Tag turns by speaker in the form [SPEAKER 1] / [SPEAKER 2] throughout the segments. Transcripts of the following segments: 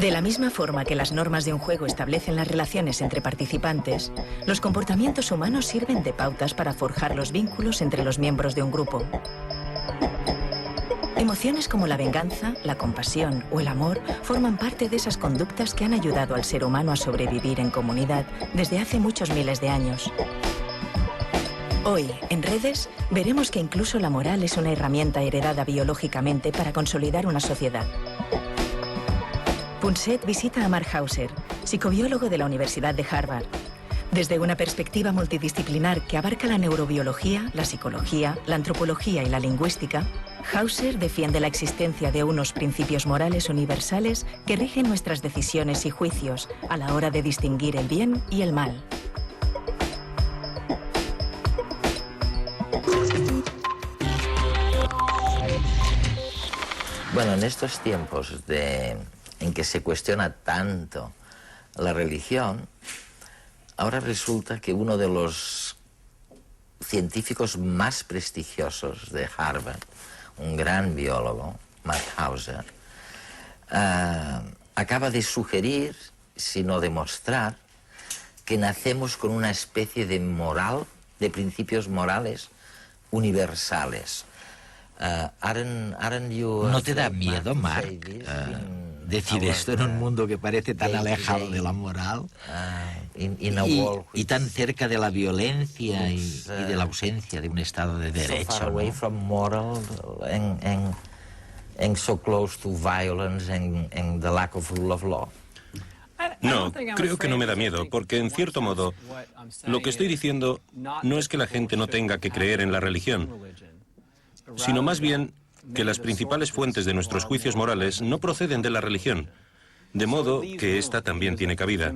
[SPEAKER 1] De la misma forma que las normas de un juego establecen las relaciones entre participantes, los comportamientos humanos sirven de pautas para forjar los vínculos entre los miembros de un grupo. Emociones como la venganza, la compasión o el amor forman parte de esas conductas que han ayudado al ser humano a sobrevivir en comunidad desde hace muchos miles de años. Hoy, en redes, veremos que incluso la moral es una herramienta heredada biológicamente para consolidar una sociedad. Punset visita a Mark Hauser, psicobiólogo de la Universidad de Harvard. Desde una perspectiva multidisciplinar que abarca la neurobiología, la psicología, la antropología y la lingüística, Hauser defiende la existencia de unos principios morales universales que rigen nuestras decisiones y juicios a la hora de distinguir el bien y el mal.
[SPEAKER 2] Bueno, en estos tiempos en que se cuestiona tanto la religión, ahora resulta que uno de los científicos más prestigiosos de Harvard, un gran biólogo, Mark Hauser, acaba de sugerir, si no demostrar, que nacemos con una especie de moral, de principios morales universales.
[SPEAKER 3] ¿No te da miedo, Mark, decir esto en un mundo que parece tan alejado de la moral y tan cerca de la violencia y de la ausencia de un Estado de derecho, ¿no?
[SPEAKER 2] So close to violence and the lack of rule of law.
[SPEAKER 4] No, creo que no me da miedo, porque en cierto modo lo que estoy diciendo no es que la gente no tenga que creer en la religión, sino más bien que las principales fuentes de nuestros juicios morales no proceden de la religión, de modo que esta también tiene cabida.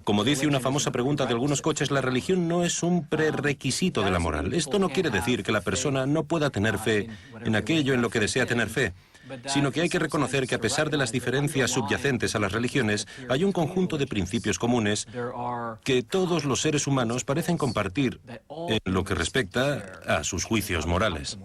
[SPEAKER 4] Como dice una famosa pregunta de algunos coches, la religión no es un prerequisito de la moral. Esto no quiere decir que la persona no pueda tener fe en aquello en lo que desea tener fe, sino que hay que reconocer que a pesar de las diferencias subyacentes a las religiones, hay un conjunto de principios comunes que todos los seres humanos parecen compartir en lo que respecta a sus juicios morales.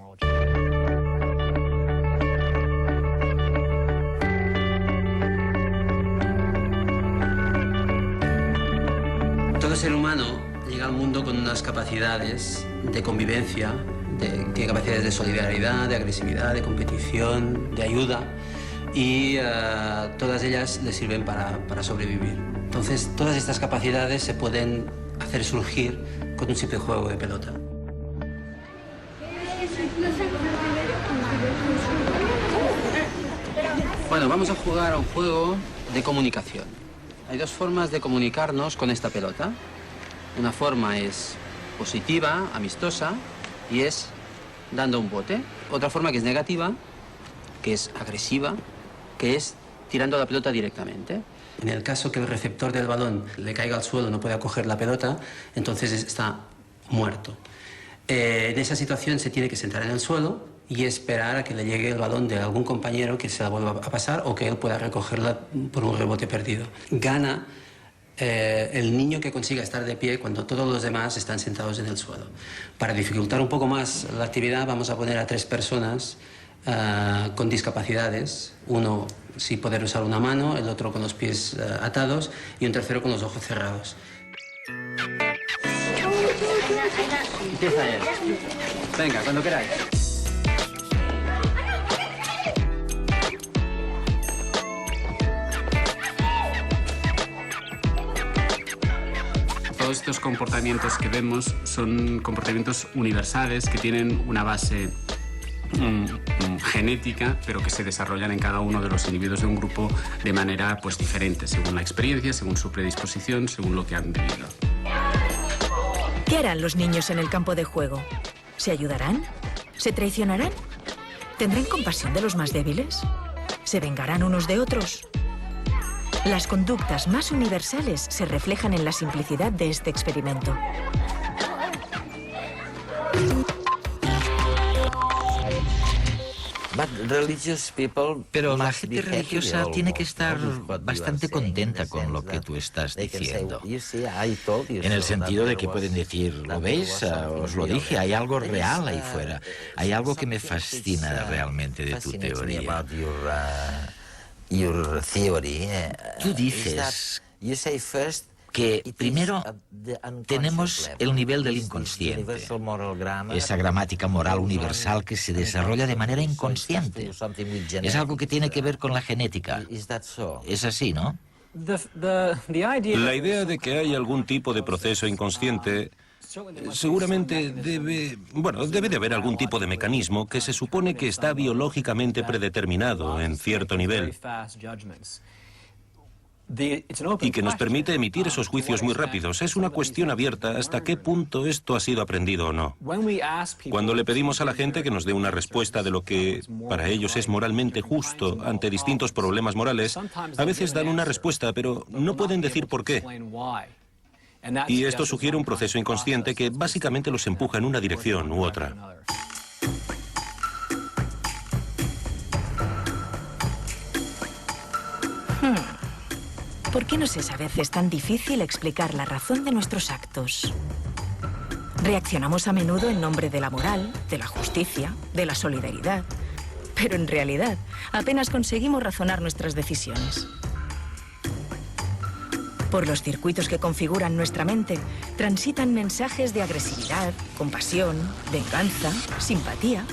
[SPEAKER 5] Todo ser humano llega al mundo con unas capacidades de convivencia, tiene capacidades de solidaridad, de agresividad, de competición, de ayuda, y todas ellas le sirven para sobrevivir. Entonces, todas estas capacidades se pueden hacer surgir con un simple juego de pelota. Bueno, vamos a jugar a un juego de comunicación. Hay dos formas de comunicarnos con esta pelota. Una forma es positiva, amistosa, y es dando un bote. Otra forma que es negativa, que es agresiva, que es tirando la pelota directamente. En el caso que el receptor del balón le caiga al suelo, no pueda coger la pelota, entonces está muerto. En esa situación se tiene que sentar en el suelo y esperar a que le llegue el balón de algún compañero que se la vuelva a pasar o que él pueda recogerla por un rebote perdido. Gana el niño que consiga estar de pie cuando todos los demás están sentados en el suelo. Para dificultar un poco más la actividad, vamos a poner a 3 personas con discapacidades, uno sin poder usar una mano, el otro con los pies atados y un tercero con los ojos cerrados. Empieza él. Venga, cuando queráis. Todos estos comportamientos que vemos son comportamientos universales que tienen una base genética, pero que se desarrollan en cada uno de los individuos de un grupo de manera diferente, según la experiencia, según su predisposición, según lo que han vivido.
[SPEAKER 1] ¿Qué harán los niños en el campo de juego? ¿Se ayudarán? ¿Se traicionarán? ¿Tendrán compasión de los más débiles? ¿Se vengarán unos de otros? Las conductas más universales se reflejan en la simplicidad de este experimento.
[SPEAKER 3] Pero la gente religiosa tiene que estar bastante contenta con lo que tú estás diciendo. En el sentido de que pueden decir, ¿lo veis? Os lo dije, hay algo real ahí fuera. Hay algo que me fascina realmente de tu teoría. Tú dices que primero tenemos el nivel del inconsciente, esa gramática moral universal que se desarrolla de manera inconsciente. Es algo que tiene que ver con la genética. Es así, ¿no?
[SPEAKER 4] La idea de que hay algún tipo de proceso inconsciente seguramente debe de haber algún tipo de mecanismo que se supone que está biológicamente predeterminado en cierto nivel y que nos permite emitir esos juicios muy rápidos. Es una cuestión abierta hasta qué punto esto ha sido aprendido o no. Cuando le pedimos a la gente que nos dé una respuesta de lo que para ellos es moralmente justo ante distintos problemas morales, a veces dan una respuesta, pero no pueden decir por qué. Y esto sugiere un proceso inconsciente que básicamente los empuja en una dirección u otra.
[SPEAKER 1] ¿Por qué nos es a veces tan difícil explicar la razón de nuestros actos? Reaccionamos a menudo en nombre de la moral, de la justicia, de la solidaridad. Pero en realidad, apenas conseguimos razonar nuestras decisiones. Por los circuitos que configuran nuestra mente, transitan mensajes de agresividad, compasión, venganza, simpatía.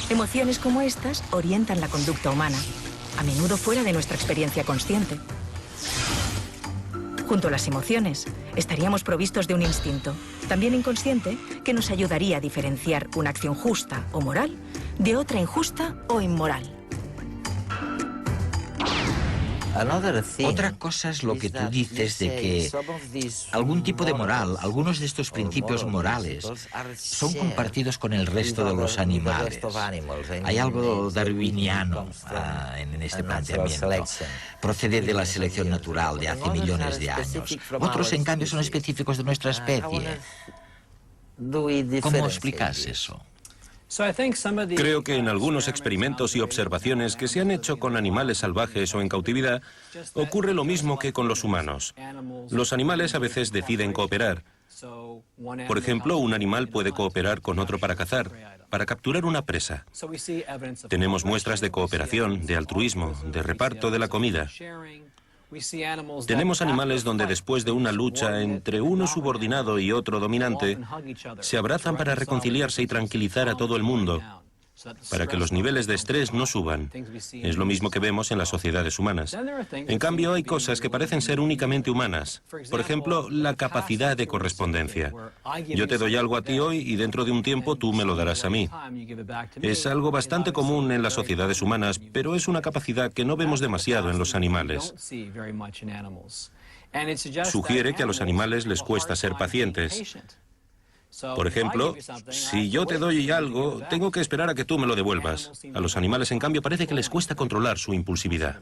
[SPEAKER 1] Emociones como estas orientan la conducta humana, a menudo fuera de nuestra experiencia consciente. Junto a las emociones, estaríamos provistos de un instinto, también inconsciente, que nos ayudaría a diferenciar una acción justa o moral de otra injusta o inmoral.
[SPEAKER 3] Otra cosa es lo que tú dices de que algún tipo de moral, algunos de estos principios morales, son compartidos con el resto de los animales. Hay algo darwiniano en este planteamiento. Procede de la selección natural de hace millones de años. Otros, en cambio, son específicos de nuestra especie. ¿Cómo explicas eso?
[SPEAKER 4] Creo que en algunos experimentos y observaciones que se han hecho con animales salvajes o en cautividad, ocurre lo mismo que con los humanos. Los animales a veces deciden cooperar. Por ejemplo, un animal puede cooperar con otro para cazar, para capturar una presa. Tenemos muestras de cooperación, de altruismo, de reparto de la comida. Tenemos animales donde después de una lucha entre uno subordinado y otro dominante, se abrazan para reconciliarse y tranquilizar a todo el mundo, para que los niveles de estrés no suban. Es lo mismo que vemos en las sociedades humanas. En cambio, hay cosas que parecen ser únicamente humanas. Por ejemplo, la capacidad de correspondencia. Yo te doy algo a ti hoy y dentro de un tiempo tú me lo darás a mí. Es algo bastante común en las sociedades humanas, pero es una capacidad que no vemos demasiado en los animales. Sugiere que a los animales les cuesta ser pacientes. Por ejemplo, si yo te doy algo, tengo que esperar a que tú me lo devuelvas. A los animales, en cambio, parece que les cuesta controlar su impulsividad.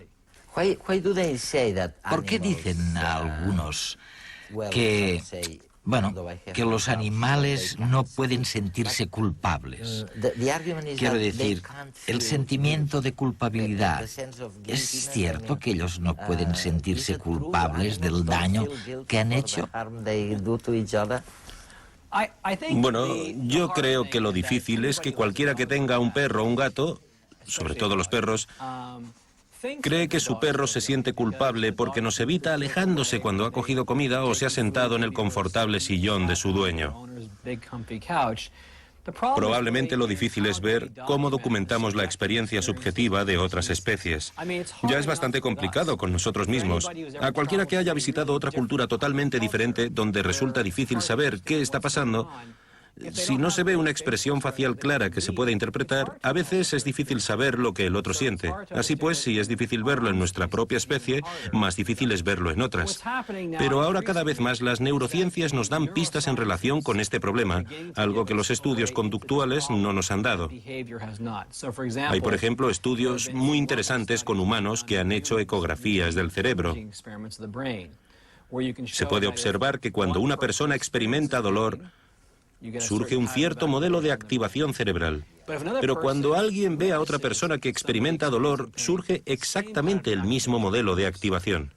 [SPEAKER 3] ¿Por qué dicen algunos que, que los animales no pueden sentirse culpables? Quiero decir, el sentimiento de culpabilidad. ¿Es cierto que ellos no pueden sentirse culpables del daño que han hecho?
[SPEAKER 4] Bueno, yo creo que lo difícil es que cualquiera que tenga un perro o un gato, sobre todo los perros, cree que su perro se siente culpable porque nos evita alejándose cuando ha cogido comida o se ha sentado en el confortable sillón de su dueño. Probablemente lo difícil es ver cómo documentamos la experiencia subjetiva de otras especies. Ya es bastante complicado con nosotros mismos. A cualquiera que haya visitado otra cultura totalmente diferente, donde resulta difícil saber qué está pasando, si no se ve una expresión facial clara que se pueda interpretar, a veces es difícil saber lo que el otro siente. Así pues, si es difícil verlo en nuestra propia especie, más difícil es verlo en otras. Pero ahora cada vez más las neurociencias nos dan pistas en relación con este problema, algo que los estudios conductuales no nos han dado. Hay, por ejemplo, estudios muy interesantes con humanos que han hecho ecografías del cerebro. Se puede observar que cuando una persona experimenta dolor, surge un cierto modelo de activación cerebral. Pero cuando alguien ve a otra persona que experimenta dolor, surge exactamente el mismo modelo de activación.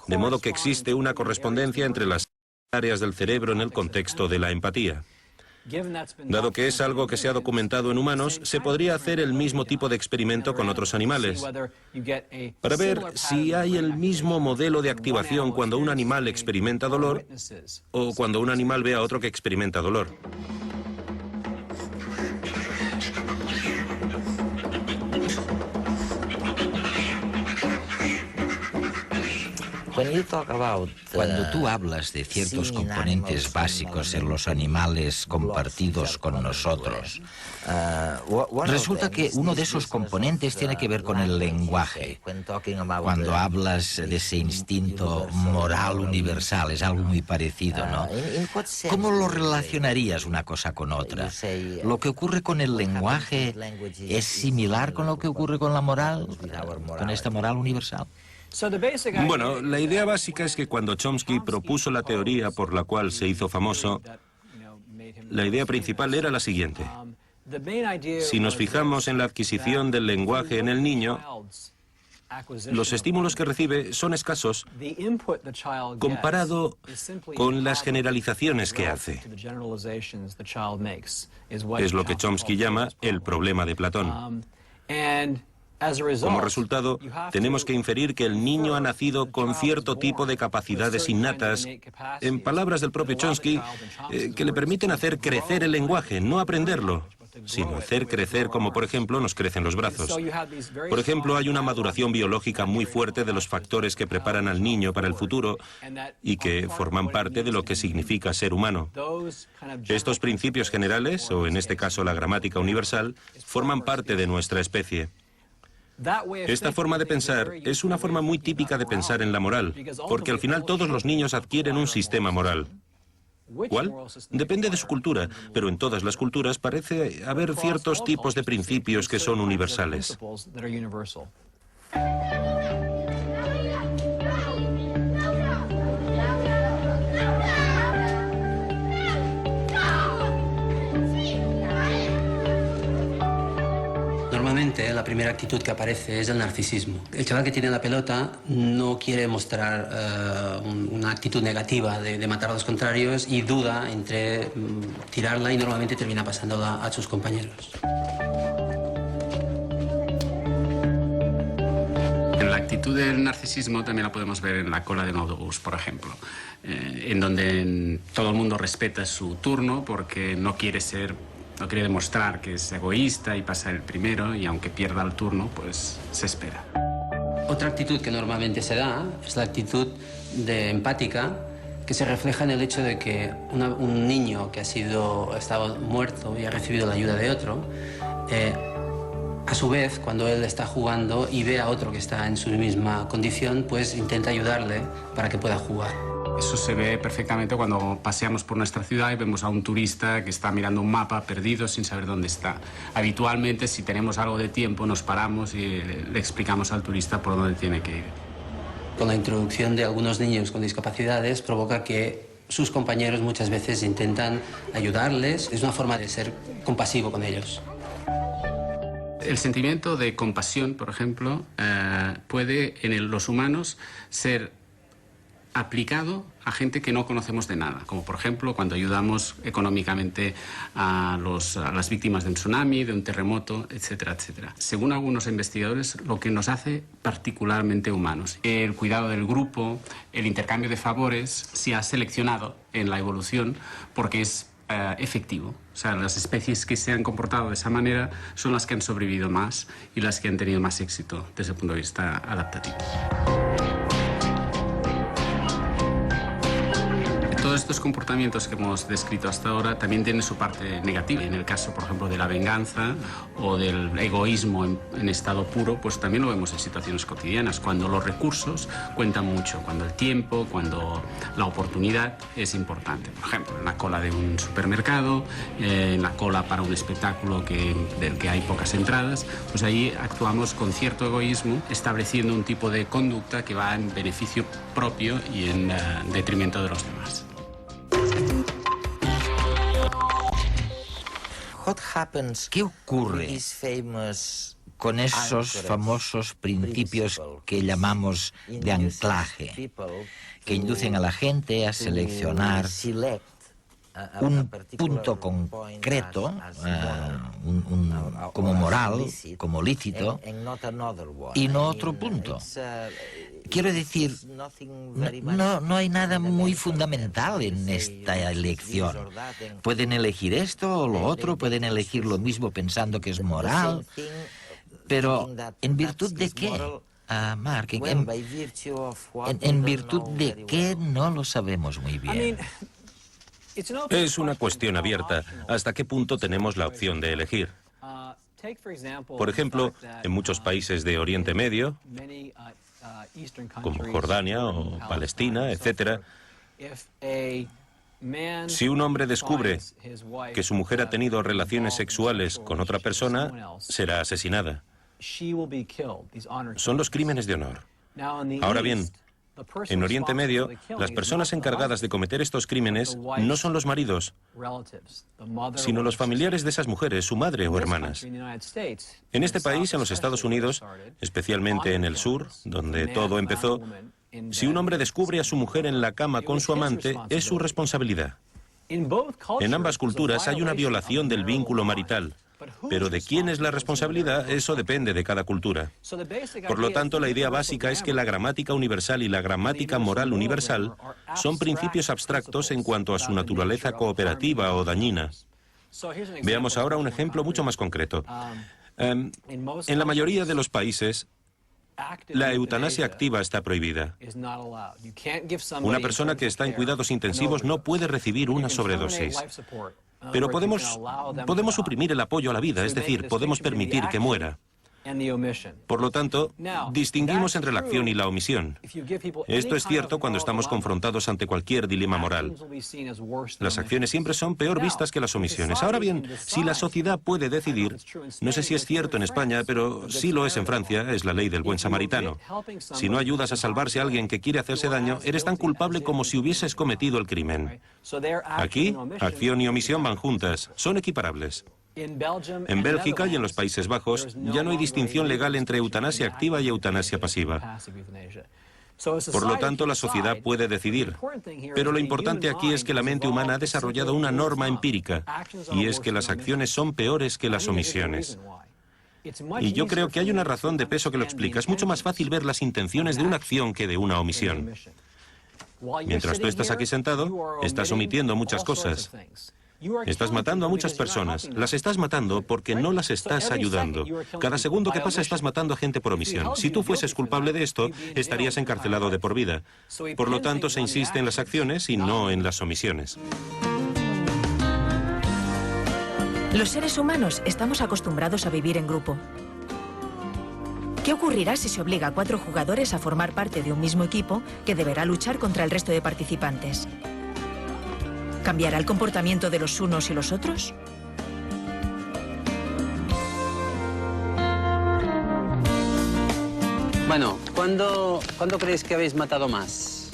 [SPEAKER 4] De modo que existe una correspondencia entre las áreas del cerebro en el contexto de la empatía. Dado que es algo que se ha documentado en humanos, se podría hacer el mismo tipo de experimento con otros animales, para ver si hay el mismo modelo de activación cuando un animal experimenta dolor o cuando un animal ve a otro que experimenta dolor.
[SPEAKER 3] Cuando tú hablas de ciertos componentes básicos en los animales compartidos con nosotros, resulta que uno de esos componentes tiene que ver con el lenguaje. Cuando hablas de ese instinto moral universal, es algo muy parecido, ¿no? ¿Cómo lo relacionarías una cosa con otra? ¿Lo que ocurre con el lenguaje es similar con lo que ocurre con la moral, con esta moral universal?
[SPEAKER 4] Bueno, la idea básica es que cuando Chomsky propuso la teoría por la cual se hizo famoso, la idea principal era la siguiente. Si nos fijamos en la adquisición del lenguaje en el niño, los estímulos que recibe son escasos comparado con las generalizaciones que hace. Es lo que Chomsky llama el problema de Platón. Como resultado, tenemos que inferir que el niño ha nacido con cierto tipo de capacidades innatas, en palabras del propio Chomsky, que le permiten hacer crecer el lenguaje, no aprenderlo, sino hacer crecer como, por ejemplo, nos crecen los brazos. Por ejemplo, hay una maduración biológica muy fuerte de los factores que preparan al niño para el futuro y que forman parte de lo que significa ser humano. Estos principios generales, o en este caso la gramática universal, forman parte de nuestra especie. Esta forma de pensar es una forma muy típica de pensar en la moral, porque al final todos los niños adquieren un sistema moral. ¿Cuál? Depende de su cultura, pero en todas las culturas parece haber ciertos tipos de principios que son universales.
[SPEAKER 5] Normalmente la primera actitud que aparece es el narcisismo. El chaval que tiene la pelota no quiere mostrar una actitud negativa de matar a los contrarios y duda entre tirarla y normalmente termina pasándola a sus compañeros.
[SPEAKER 6] La actitud del narcisismo también la podemos ver en la cola de un autobús, por ejemplo, en donde todo el mundo respeta su turno porque no quiere demostrar que es egoísta y pasa el primero, y aunque pierda el turno, pues se espera.
[SPEAKER 5] Otra actitud que normalmente se da es la actitud de empática, que se refleja en el hecho de que un niño que ha estado muerto y ha recibido la ayuda de otro, a su vez, cuando él está jugando y ve a otro que está en su misma condición, pues intenta ayudarle para que pueda jugar.
[SPEAKER 6] Eso se ve perfectamente cuando paseamos por nuestra ciudad y vemos a un turista que está mirando un mapa perdido sin saber dónde está. Habitualmente, si tenemos algo de tiempo, nos paramos y le explicamos al turista por dónde tiene que ir.
[SPEAKER 5] Con la introducción de algunos niños con discapacidades provoca que sus compañeros muchas veces intentan ayudarles. Es una forma de ser compasivo con ellos.
[SPEAKER 6] El sentimiento de compasión, por ejemplo, puede en los humanos ser aplicado a gente que no conocemos de nada, como por ejemplo cuando ayudamos económicamente a las víctimas de un tsunami, de un terremoto, etcétera, etcétera. Según algunos investigadores, lo que nos hace particularmente humanos. El cuidado del grupo, el intercambio de favores, se ha seleccionado en la evolución porque es efectivo. O sea, las especies que se han comportado de esa manera son las que han sobrevivido más y las que han tenido más éxito desde el punto de vista adaptativo. Todos estos comportamientos que hemos descrito hasta ahora también tienen su parte negativa. En el caso, por ejemplo, de la venganza o del egoísmo en estado puro, pues también lo vemos en situaciones cotidianas, cuando los recursos cuentan mucho, cuando el tiempo, cuando la oportunidad es importante. Por ejemplo, en la cola de un supermercado, en la cola para un espectáculo del que hay pocas entradas, pues ahí actuamos con cierto egoísmo, estableciendo un tipo de conducta que va en beneficio propio y en detrimento de los demás.
[SPEAKER 3] ¿Qué ocurre con esos famosos principios que llamamos de anclaje, que inducen a la gente a seleccionar un punto concreto, como moral, como lícito, y no otro punto. Quiero decir, no hay nada muy fundamental en esta elección. Pueden elegir esto o lo otro, pueden elegir lo mismo pensando que es moral, pero ¿en virtud de qué? Mark, en virtud de qué no lo sabemos muy bien.
[SPEAKER 4] Es una cuestión abierta. ¿Hasta qué punto tenemos la opción de elegir? Por ejemplo, en muchos países de Oriente Medio, como Jordania o Palestina, etc., si un hombre descubre que su mujer ha tenido relaciones sexuales con otra persona, será asesinada. Son los crímenes de honor. Ahora bien, en Oriente Medio, las personas encargadas de cometer estos crímenes no son los maridos, sino los familiares de esas mujeres, su madre o hermanas. En este país, en los Estados Unidos, especialmente en el sur, donde todo empezó, si un hombre descubre a su mujer en la cama con su amante, es su responsabilidad. En ambas culturas hay una violación del vínculo marital. Pero ¿de quién es la responsabilidad? Eso depende de cada cultura. Por lo tanto, la idea básica es que la gramática universal y la gramática moral universal son principios abstractos en cuanto a su naturaleza cooperativa o dañina. Veamos ahora un ejemplo mucho más concreto. En la mayoría de los países, la eutanasia activa está prohibida. Una persona que está en cuidados intensivos no puede recibir una sobredosis. Pero podemos suprimir el apoyo a la vida, es decir, podemos permitir que muera. Por lo tanto, distinguimos entre la acción y la omisión. Esto es cierto cuando estamos confrontados ante cualquier dilema moral. Las acciones siempre son peor vistas que las omisiones. Ahora bien, si la sociedad puede decidir, no sé si es cierto en España, pero sí lo es en Francia, es la ley del buen samaritano. Si no ayudas a salvarse a alguien que quiere hacerse daño, eres tan culpable como si hubieses cometido el crimen. Aquí, acción y omisión van juntas, son equiparables. En Bélgica y en los Países Bajos ya no hay distinción legal entre eutanasia activa y eutanasia pasiva. Por lo tanto, la sociedad puede decidir. Pero lo importante aquí es que la mente humana ha desarrollado una norma empírica, y es que las acciones son peores que las omisiones. Y yo creo que hay una razón de peso que lo explica. Es mucho más fácil ver las intenciones de una acción que de una omisión. Mientras tú estás aquí sentado, estás omitiendo muchas cosas. Estás matando a muchas personas. Las estás matando porque no las estás ayudando. Cada segundo que pasa estás matando a gente por omisión. Si tú fueses culpable de esto, estarías encarcelado de por vida. Por lo tanto, se insiste en las acciones y no en las omisiones.
[SPEAKER 1] Los seres humanos estamos acostumbrados a vivir en grupo. ¿Qué ocurrirá si se obliga a 4 jugadores a formar parte de un mismo equipo que deberá luchar contra el resto de participantes? ¿Cambiará el comportamiento de los unos y los otros?
[SPEAKER 5] Bueno, ¿cuándo creéis que habéis matado más?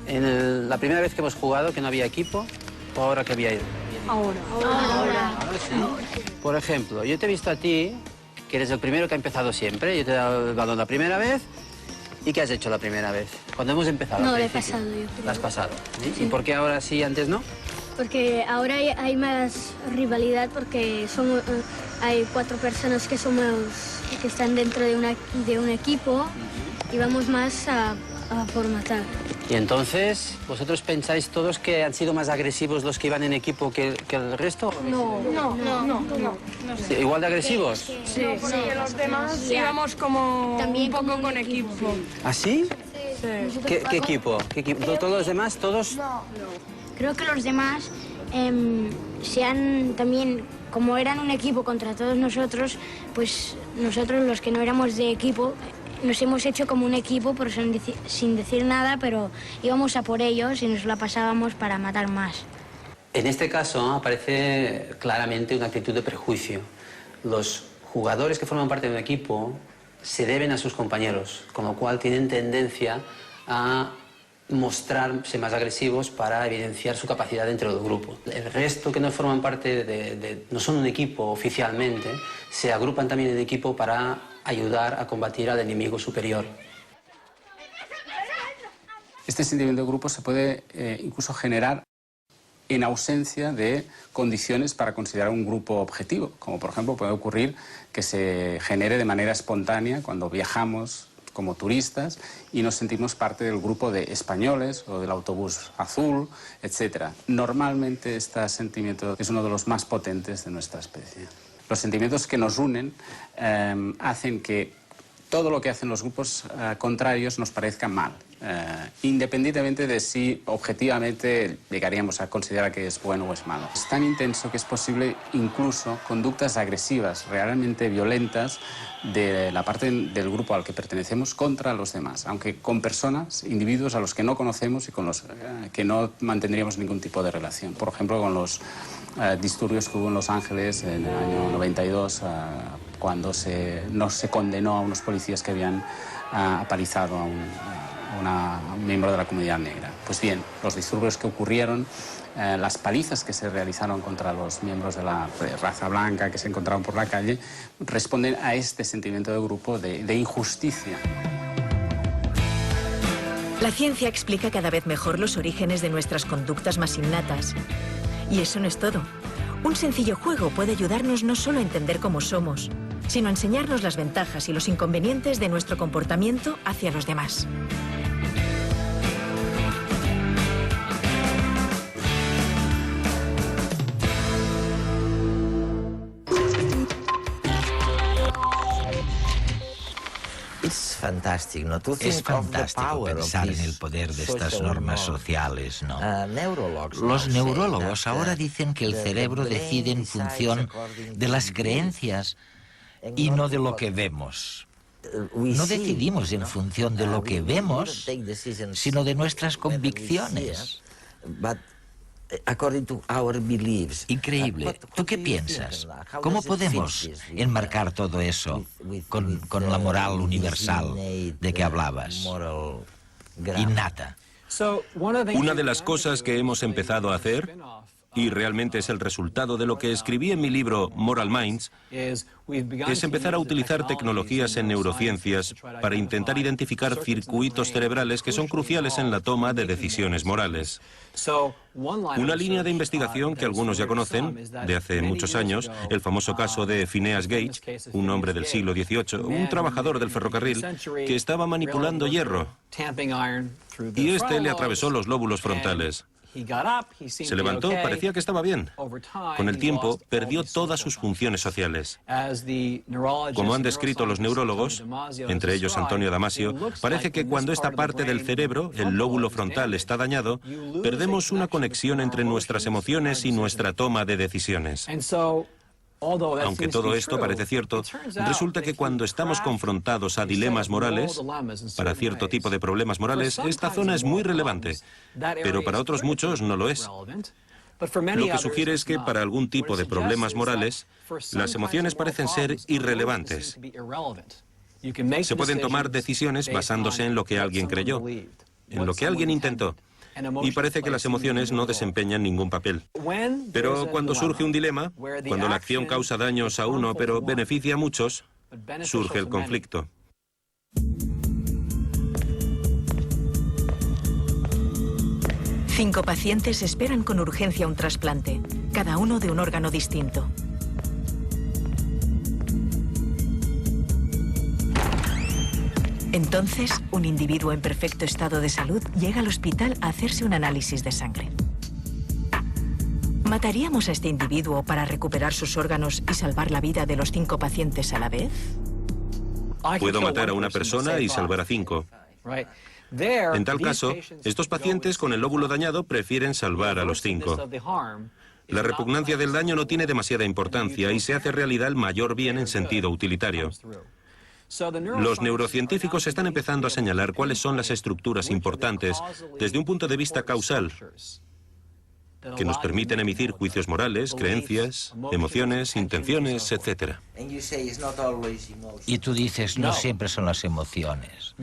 [SPEAKER 5] ¿La primera vez que hemos jugado, que no había equipo? ¿O ahora que había ido?
[SPEAKER 7] Ahora.
[SPEAKER 5] Ahora sí. Por ejemplo, yo te he visto a ti, que eres el primero que ha empezado siempre. Yo te he dado el balón la primera vez. ¿Y qué has hecho la primera vez? Cuando hemos empezado.
[SPEAKER 7] No, lo he pasado yo.
[SPEAKER 5] ¿La has pasado? ¿Sí? ¿Y por qué ahora sí y antes no?
[SPEAKER 7] Porque ahora hay más rivalidad porque hay 4 personas que están dentro de un equipo y vamos más a por matar.
[SPEAKER 5] Y entonces, ¿vosotros pensáis todos que han sido más agresivos los que iban en equipo que el resto?
[SPEAKER 7] No.
[SPEAKER 5] ¿Sí, igual de agresivos?
[SPEAKER 8] Sí, porque los demás íbamos como
[SPEAKER 7] También
[SPEAKER 8] un poco
[SPEAKER 7] como un
[SPEAKER 8] con
[SPEAKER 7] equipo.
[SPEAKER 8] equipo.
[SPEAKER 5] ¿Ah, sí?
[SPEAKER 8] Sí.
[SPEAKER 5] ¿Qué equipo? ¿Todos los demás? ¿Todos?
[SPEAKER 7] Creo que los demás también, como eran un equipo contra todos nosotros, pues nosotros los que no éramos de equipo, nos hemos hecho como un equipo, pero sin decir nada, pero íbamos a por ellos y nos la pasábamos para matar más.
[SPEAKER 5] En este caso aparece claramente una actitud de prejuicio. Los jugadores que forman parte de un equipo se deben a sus compañeros, con lo cual tienen tendencia a mostrarse más agresivos para evidenciar su capacidad dentro del grupo. El resto que no forman parte no son un equipo oficialmente, se agrupan también en equipo para ayudar a combatir al enemigo superior.
[SPEAKER 6] Este sentimiento de grupo se puede incluso generar en ausencia de condiciones para considerar un grupo objetivo, como por ejemplo puede ocurrir que se genere de manera espontánea cuando viajamos como turistas y nos sentimos parte del grupo de españoles o del autobús azul, etc. Normalmente este sentimiento es uno de los más potentes de nuestra especie. Los sentimientos que nos unen hacen que todo lo que hacen los grupos contrarios nos parezca mal, independientemente de si objetivamente llegaríamos a considerar que es bueno o es malo. Es tan intenso que es posible incluso conductas agresivas, realmente violentas, de la parte del grupo al que pertenecemos contra los demás, aunque con personas, individuos a los que no conocemos y con los que no mantendríamos ningún tipo de relación. Por ejemplo, con los disturbios que hubo en Los Ángeles en el año 92, cuando no se condenó a unos policías que habían apalizado a un miembro de la comunidad negra. Pues bien, los disturbios que ocurrieron, las palizas que se realizaron contra los miembros de la raza blanca que se encontraban por la calle, responden a este sentimiento de grupo de injusticia.
[SPEAKER 1] La ciencia explica cada vez mejor los orígenes de nuestras conductas más innatas. Y eso no es todo. Un sencillo juego puede ayudarnos no solo a entender cómo somos, sino a enseñarnos las ventajas y los inconvenientes de nuestro comportamiento hacia los demás.
[SPEAKER 2] Es fantástico, ¿no?
[SPEAKER 3] Es fantástico pensar en el poder de estas normas sociales, ¿no? Los neurólogos ahora dicen que el cerebro decide en función de las creencias y no de lo que vemos. No decidimos en función de lo que vemos, sino de nuestras convicciones. Increíble. ¿Tú qué piensas? ¿Cómo podemos enmarcar todo eso con la moral universal de que hablabas? Innata.
[SPEAKER 4] Una de las cosas que hemos empezado a hacer, y realmente es el resultado de lo que escribí en mi libro Moral Minds, es empezar a utilizar tecnologías en neurociencias para intentar identificar circuitos cerebrales que son cruciales en la toma de decisiones morales. Una línea de investigación que algunos ya conocen, de hace muchos años, el famoso caso de Phineas Gage, un hombre del siglo XVIII, un trabajador del ferrocarril, que estaba manipulando hierro, y este le atravesó los lóbulos frontales. Se levantó, parecía que estaba bien. Con el tiempo, perdió todas sus funciones sociales. Como han descrito los neurólogos, entre ellos Antonio Damasio, parece que cuando esta parte del cerebro, el lóbulo frontal, está dañado, perdemos una conexión entre nuestras emociones y nuestra toma de decisiones. Aunque todo esto parece cierto, resulta que cuando estamos confrontados a dilemas morales, para cierto tipo de problemas morales, esta zona es muy relevante, pero para otros muchos no lo es. Lo que sugiere es que para algún tipo de problemas morales, las emociones parecen ser irrelevantes. Se pueden tomar decisiones basándose en lo que alguien creyó, en lo que alguien intentó. Y parece que las emociones no desempeñan ningún papel. Pero cuando surge un dilema, cuando la acción causa daños a uno pero beneficia a muchos, surge el conflicto.
[SPEAKER 1] Cinco pacientes esperan con urgencia un trasplante, cada uno de un órgano distinto. Entonces, un individuo en perfecto estado de salud llega al hospital a hacerse un análisis de sangre. ¿Mataríamos a este individuo para recuperar sus órganos y salvar la vida de los 5 pacientes a la vez?
[SPEAKER 4] Puedo matar a una persona y salvar a 5. En tal caso, estos pacientes con el lóbulo dañado prefieren salvar a los 5. La repugnancia del daño no tiene demasiada importancia y se hace realidad el mayor bien en sentido utilitario. Los neurocientíficos están empezando a señalar cuáles son las estructuras importantes desde un punto de vista causal que nos permiten emitir juicios morales, creencias, emociones, intenciones, etc.
[SPEAKER 3] Y tú dices, no siempre son las emociones.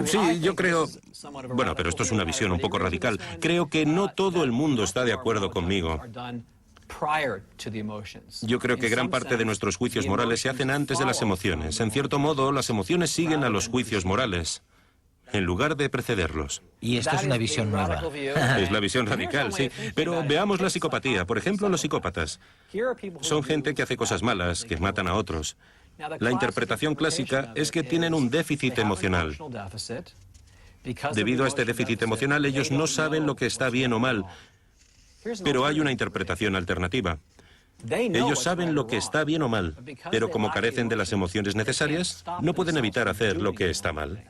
[SPEAKER 4] Sí, yo creo... Bueno, pero esto es una visión un poco radical. Creo que no todo el mundo está de acuerdo conmigo. Yo creo que gran parte de nuestros juicios morales se hacen antes de las emociones. En cierto modo, las emociones siguen a los juicios morales. en lugar de precederlos.
[SPEAKER 3] Y esto es una visión nueva.
[SPEAKER 4] Es la visión radical, sí. Pero veamos la psicopatía. Por ejemplo, los psicópatas. Son gente que hace cosas malas, que matan a otros. La interpretación clásica es que tienen un déficit emocional. Debido a este déficit emocional, ellos no saben lo que está bien o mal. Pero hay una interpretación alternativa. Ellos saben lo que está bien o mal, pero como carecen de las emociones necesarias, no pueden evitar hacer lo que está mal.